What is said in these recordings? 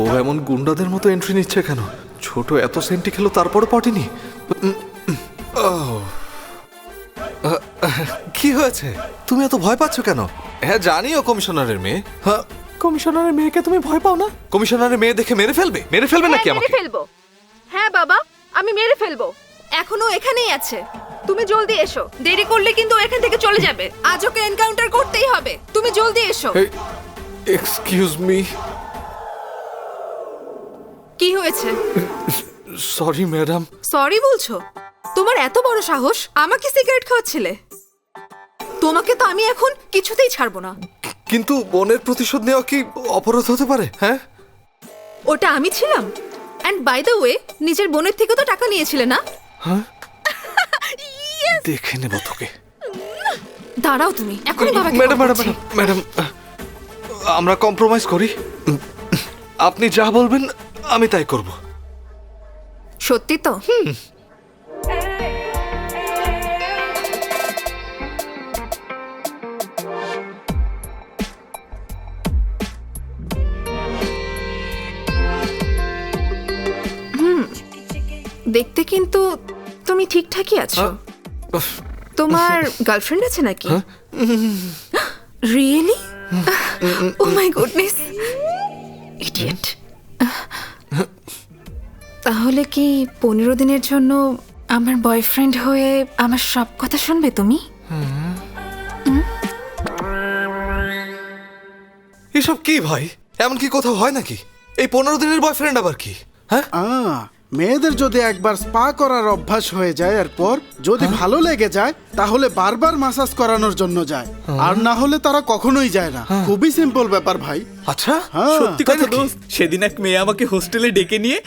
ও এমন গুন্ডাদের মতো এন্ট্রি নিচ্ছে কেন? ছোট এত সেন্টি খেলো তারপরে পটেনি। কি হয়েছে? তুমি এত ভয় পাচ্ছ কেন? হ্যাঁ জানিও কমিশনারের মেয়ে। হ্যাঁ কমিশনারের মেয়েকে তুমি ভয় পাও না? কমিশনারের মেয়ে দেখে মেরে ফেলবে? মেরে ফেলবে নাকি আমাকে? মেরে ফেলবো। হ্যাঁ বাবা, আমি মেরে ফেলবো। এখনো এখানেই আছে। তুমি জলদি এসো, দেরি করলে কিন্তু এখান থেকে চলে যাবে। আজ ওকে এনকাউন্টার করতেই হবে। তুমি জলদি এসো। Excuse me. কি হয়েছে? Sorry madam. সরি বলছো? তোমার এত বড় সাহস আমাকে সিগারেট খাওয়াচ্ছিলে? তোমাকে তো আমি এখন কিছুতেই ছাড়বো না। কিন্তু বোনের প্রতিশোধ নেওয়া কি অপরাধ হতে পারে? হ্যাঁ ওটা আমি ছিলাম। এন্ড বাই দ্য ওয়ে, নিজের বোনের থেকে তো টাকা নিয়েছিলে না? হ্যাঁ দেখে নেব তোকে। দাঁড়াও তুমি, এখনই বাবাকে ম্যাডাম কল ম্যাডাম করছি। ম্যাডাম আমরা কম্প্রোমাইজ করি। আপনি যা বলবেন আমি তাই করব। সত্যি তো? দেখতে কিন্তু তুমি ঠিকঠাকই আছো। তোমার গার্লফ্রেন্ড আছে নাকি? Really? Oh my goodness, idiot. তাহলে কি 15 দিনের জন্য আমার বয়ফ্রেন্ড হয়ে আমার সব কথা শুনবে তুমি? এসব কি ভাই? এমন কি কোথাও হয় নাকি? এই 15 দিনের বয়ফ্রেন্ড আবার কি? হ্যাঁ মেয়েদের যদি একবার স্পা করার অভ্যাস হয়ে যায়, এরপর যদি ভালো লেগে যায় তাহলে বারবার মাসাজ করানোর জন্য যায়, আর না হলে তারা কখনোই যায় না। খুবই সিম্পল ব্যাপার ভাই। আচ্ছা সত্যি কথা দোস্ত, সেদিন এক মেয়ে আমাকে হোস্টেলে ডেকে নিয়ে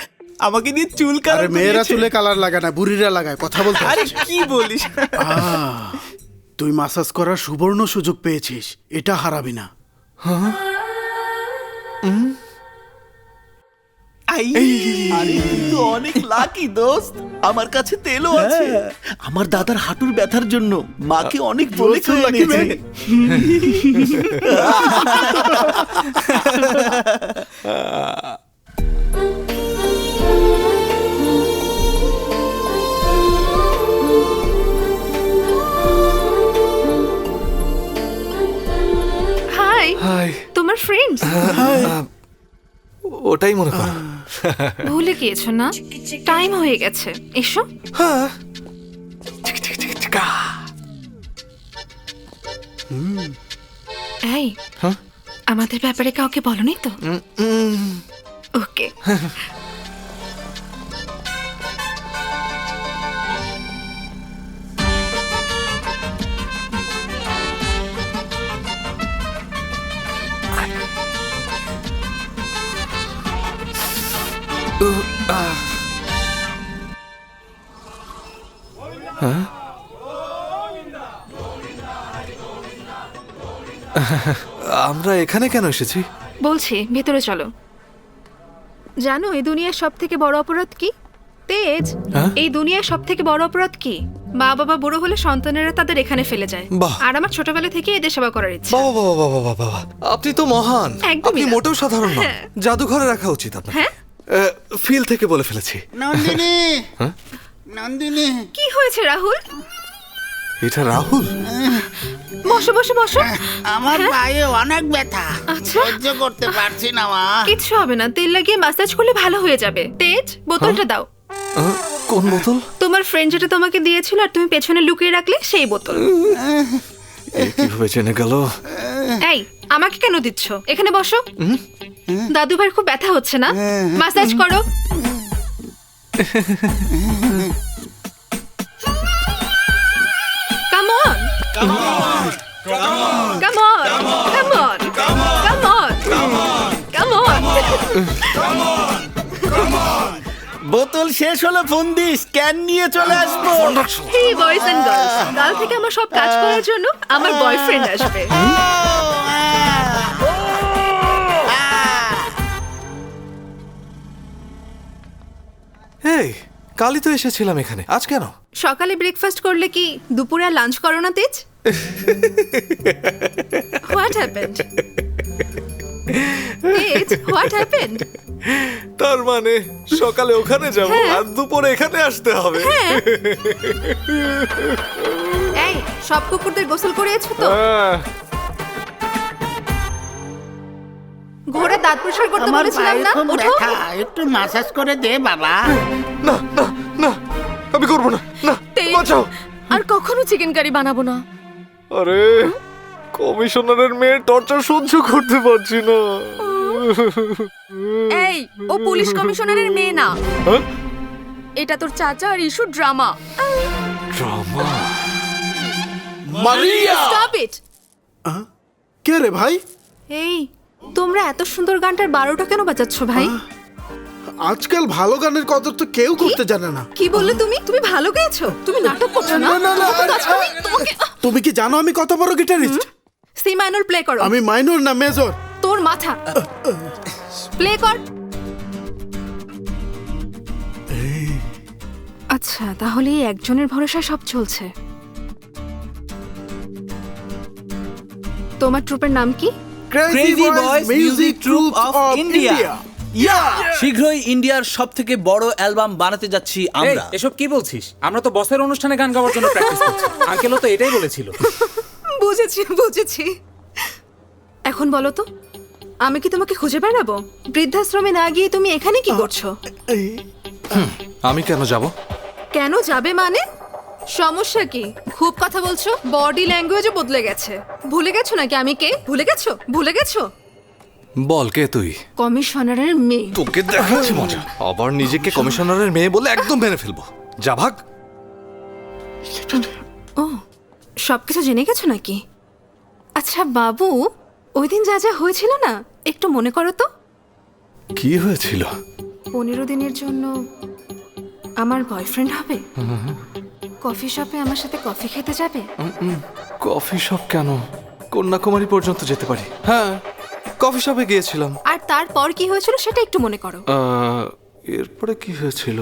আমাকে দিয়ে চুল আরে কালার মেয়েরা চুলে কালার লাগায় না, বুড়িরা লাগায়। কথা বলতে আরে হচ্ছে। কি বলিস? তুই মাসাজ করার সুবর্ণ সুযোগ পেয়েছিস, এটা হারাবি না। আরে তুই তো অনেক লাকি দোস্ত, আমার কাছে তেলও আছে। আমার দাদার হাঁটুর ব্যথার জন্য মাকে অনেক বলে You're so lucky, এনেছে। Hi, hi. তোমার ফ্রেন্ডস? ওটাই মনে করো। ভুলে গিয়েছো না? টাইম হয়ে গেছে, এসো। হ্যাঁ এই, হ্যাঁ? আমাদের ব্যাপারে কাউকে বলনি তো? ওকে। আমরা এখানে কেন এসেছি? বলছি, ভেতরে চলো। জানো এই দুনিয়ার সব থেকে বড় অপরাধ কি? তেজ, হ্যাঁ? এই দুনিয়ার সব থেকে বড় অপরাধ কি? মা বাবা বুড়ো হলে সন্তানেরা তাদের এখানে ফেলে যায়। বাহ। আর আমার ছোটবেলা থেকে এদের সেবা করার ইচ্ছা। বাবা বাবা বাবা বাবা বাবা, আপনি তো মহান। একদমই আপনি না। মোটেও সাধারণ নন। হ্যাঁ। জাদুঘরে রাখা উচিত আপনার। হ্যাঁ? ফিল থেকে বলে ফেলেছি। নন্দিনী, নন্দিনী, কি হয়েছে রাহুল? এটা রাহুল? বসো বসো বসো। আমার পায়ে অনেক ব্যথা, আচ্ছা, সহ্য করতে পারছি না মা। কিচ্ছু হবে না, তেল লাগিয়ে মাসাজ করলে ভালো হয়ে যাবে। তেজ, বোতলটা দাও। কোন বোতল? তোমার ফ্রেন্ড যেটা তোমাকে দিয়েছিল আর তুমি পেছনে লুকিয়ে রাখলে সেই বোতল। এ কিভাবে জেনে গেল? এই, আমাকে কেন দিচ্ছ? এখানে বসো। দাদু ভাইয়ের খুব ব্যথা হচ্ছে না? মাসাজ করো। Come on, come on, come on, come on. বোতল শেষ হলে ফোন দিস, স্ক্যান নিয়ে চলে আসবো। হে বয়েজ এন্ড গার্লস, কাল থেকে আমার সব কাজ করার জন্য আমার বয়ফ্রেন্ড আসবে। এই কালই তো এসেছিলাম এখানে, আজ কেন? সকালে ব্রেকফাস্ট করলে কি দুপুরে আর লাঞ্চ করো না তেজ? What happened? তেজ, হোয়াট হ্যাপেন্ড? তার মানে সকালে ওখানে যাব আর দুপুরে এখানে আসতে হবে। এই সব কুকুরদের গোসল করিয়েছো তো? হ্যাঁ। ঘোড়া দাঁত পরিষ্কার করতে আমার বলেছিলাম পায়ে না? খুব ওঠো। ব্যথা, একটু ম্যাসাজ করে দে বাবা। না না না, আমি করবো না। না, তেজ। বাঁচাও। আর কখনো চিকেন কারি বানাবো না। আরে কমিশনারের মেয়ে টর্চার সহ্য করতে পারছি না। এই ও পুলিশ কমিশনারের মেয়ে না, হ্যাঁ? এটা তোর চাচা আর issue drama. Drama. Maria! Stop it. কে রে ভাই? এই তোমরা এত সুন্দর গানটার 12টা কেন বাজাচ্ছ ভাই? আজকাল ভালো গানের কদর তো কেউ করতে জানে না। কি বললে তুমি? তুমি ভালো গেয়েছো? তুমি নাটক করছো না? না, না, না, তোমাকে তো আজকে আমি তোমাকে তুমি কি জানো আমি কত বড় গিটারিস্ট? সি মাইনর প্লে করো। আমি মাইনর না মেজর। তোর মাথা প্লে কর। আচ্ছা তাহলে এই একজনের ভরসায় সব চলছে। তোমার ট্রুপের নাম কি? Crazy Boys Music Troupe of India. শীঘ্রই ইন্ডিয়ার সব থেকে বড় অ্যালবাম বানাতে যাচ্ছি এই, আমরা। এসব কি বলছিস? আমরা তো বসের অনুষ্ঠানে গান গাওয়ার জন্য প্র্যাকটিস করছি। আঙ্কেলও তো এটাই বলেছিল। বুঝেছি বুঝেছি। এখন বলো তো আমি কি তোমাকে খুঁজে বেড়াবো? বৃদ্ধাশ্রমে না গিয়ে তুমি এখানে কি করছো? আমি কেন যাব? কেন যাবে মানে? সমস্যা কি? খুব কথা বলছো, বডি ল্যাঙ্গুয়েজও বদলে গেছে। ভুলে গেছো নাকি আমি কে? ভুলে গেছো? ভুলে গেছো? বল কে তুই? কমিশনারের মেয়ে। তোকে দেখাচ্ছি মজা। আবার নিজেকে কমিশনারের মেয়ে বলে একদম মেরে ফেলবো। যা ভাগ। ও সবকিছু জেনে গেছো নাকি? আচ্ছা বাবু, ওই দিন যা যা হয়েছিল না একটু মনে করো তো। কি হয়েছিল? 15 দিনের জন্য আমার বয়ফ্রেন্ড হবে, কফি শপে আমার সাথে কফি খেতে যাবে। কফি শপ কেন? কন্যাকুমারী পর্যন্ত যেতে পারি। হ্যাঁ, কফি শপে গিয়েছিলাম। আর তারপর কি হয়েছিল সেটা একটু মনে করো। এরপরে কি হয়েছিল?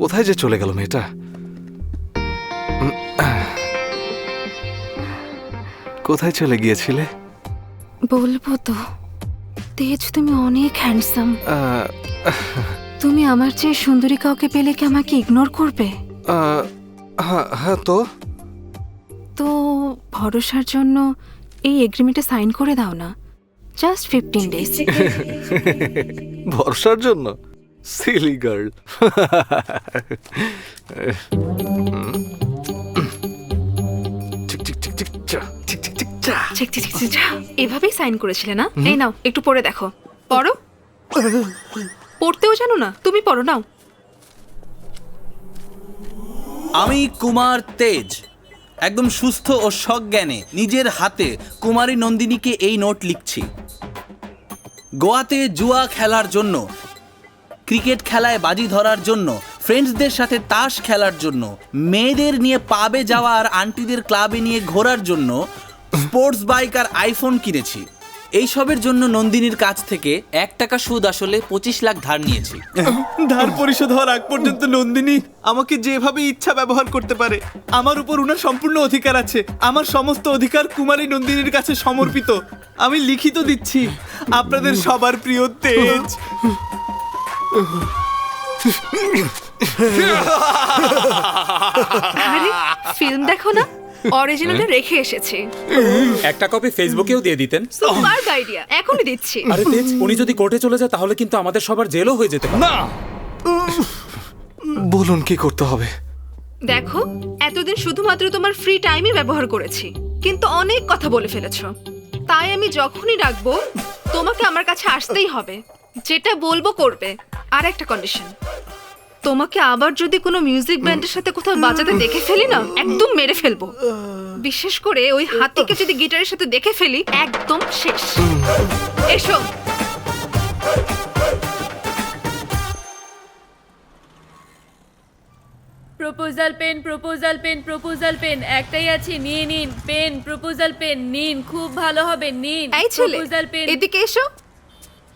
কোথায় যে চলে গেল মেয়েটা? কোথায় চলে গিয়েছিলে? বলবো তো তেজ, তুমি অনেক হ্যান্ডসাম। আহ, তুমি আমার চেয়ে সুন্দরী কাউকে পেলে কি আমাকে ইগনোর করবে? হ্যাঁ হ্যাঁ, তো তো ভরসার জন্য এই এগ্রিমেন্টে সাইন করে দাও না। Just 15 days. ভরসার জন্য? Silly girl. এভাবেই সাইন করেছিলে না? এই নাও একটু পড়ে দেখো। পড়ো। পড়তেও জানো না তুমি? পড়ো নাও। আমি কুমার তেজ একদম সুস্থ ও সজ্ঞানে নিজের হাতে কুমারী নন্দিনীকে এই নোট লিখছি। গোয়াতে জুয়া খেলার জন্য, ক্রিকেট খেলায় বাজি ধরার জন্য, ফ্রেন্ডসদের সাথে তাস খেলার জন্য, মেয়েদের নিয়ে পাবে যাওয়া আর আন্টিদের ক্লাবে নিয়ে ঘোরার জন্য স্পোর্টস বাইক আর আইফোন কিনেছি। এইসবের জন্য নন্দিনীর কাছ থেকে 1 টাকা সুদ আসলে 25 লাখ ধার নিয়েছি। ধার পরিশোধ হওয়ার আগ পর্যন্ত নন্দিনী আমাকে যেভাবে ইচ্ছা ব্যবহার করতে পারে। আমার উপর উনার সম্পূর্ণ অধিকার আছে। আমার সমস্ত অধিকার কুমারী নন্দিনীর কাছে সমর্পিত। আমি লিখিত দিচ্ছি, আপনাদের সবার প্রিয় তেজ। আরে ফিল্ম দেখো না, অরিজিনালটা রেখে এসেছি। একটা কপি ফেসবুকেও দিয়ে দিতেন। সুপার আইডিয়া, এখনই দিচ্ছি। আরে তেজ, উনি যদি কোর্টে চলে যায় তাহলে কিন্তু আমাদের সবার জেলও হয়ে যেতে পারে। না, বলুন কি করতে হবে? দেখো এতদিন শুধুমাত্র তোমার ফ্রি টাইমই ব্যবহার করেছি, কিন্তু অনেক কথা বলে ফেলেছো। তাই আমি যখনই ডাকবো তোমাকে আমার কাছে আসতেই হবে। যেটা বলবো করবে। আর একটা কন্ডিশন, তোমাকে আবার যদি কোনো মিউজিক ব্যান্ডের সাথে কোথাও বাজাতে দেখে ফেলি না, একদম মেরে ফেলবো। বিশেষ করে ওই হাতিকে যদি গিটারের সাথে দেখে ফেলি, একদম শেষ। এসো। Proposal pen, proposal pen, proposal pen একটাই আছে, নিয়ে নিন। পেন, প্রপোজাল পেন নিন, খুব ভালো হবে, নিন। এই ছেলে, প্রপোজাল পেন। এদিকে এসো।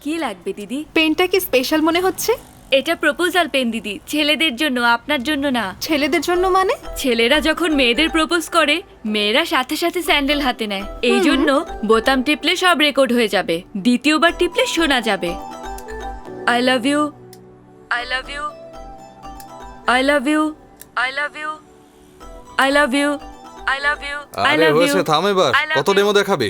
কি লাগবে দিদি? পেনটা কি স্পেশাল মনে হচ্ছে? এটা প্রপোজাল পেন দিদি, ছেলেদের জন্য, আপনার জন্য না। ছেলেদের জন্য মানে? ছেলেরা যখন মেয়েদের প্রপোজ করে মেয়েরা সাথে সাথে স্যান্ডেল হাতে নেয়, এই জন্য বোতাম টিপলে সব রেকর্ড হয়ে যাবে, দ্বিতীয়বার টিপলে শোনা যাবে। I love you, I love you, I love you, I love you, I love you, I love you, I আরে লাভ ইউ। হয়েছে, থাম এবার। কত ডেমো দেখাবি?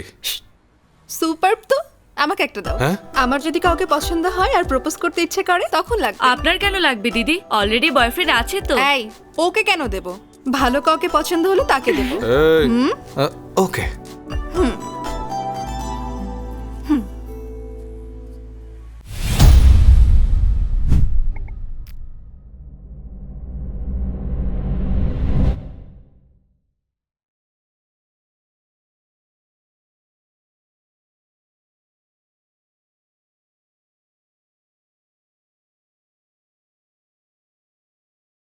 সুপারব তো, আমাকে একটা দাও। হ্যাঁ? আমার যদি কাউকে পছন্দ হয় আর প্রপোজ করতে ইচ্ছে করে তখন লাগবে। আপনার কেন লাগবে দিদি? অলরেডি বয়ফ্রেন্ড আছে তো। এই, ওকে কেন দেব? ভালো কাউকে পছন্দ হলে তাকে দেব। এই, ওকে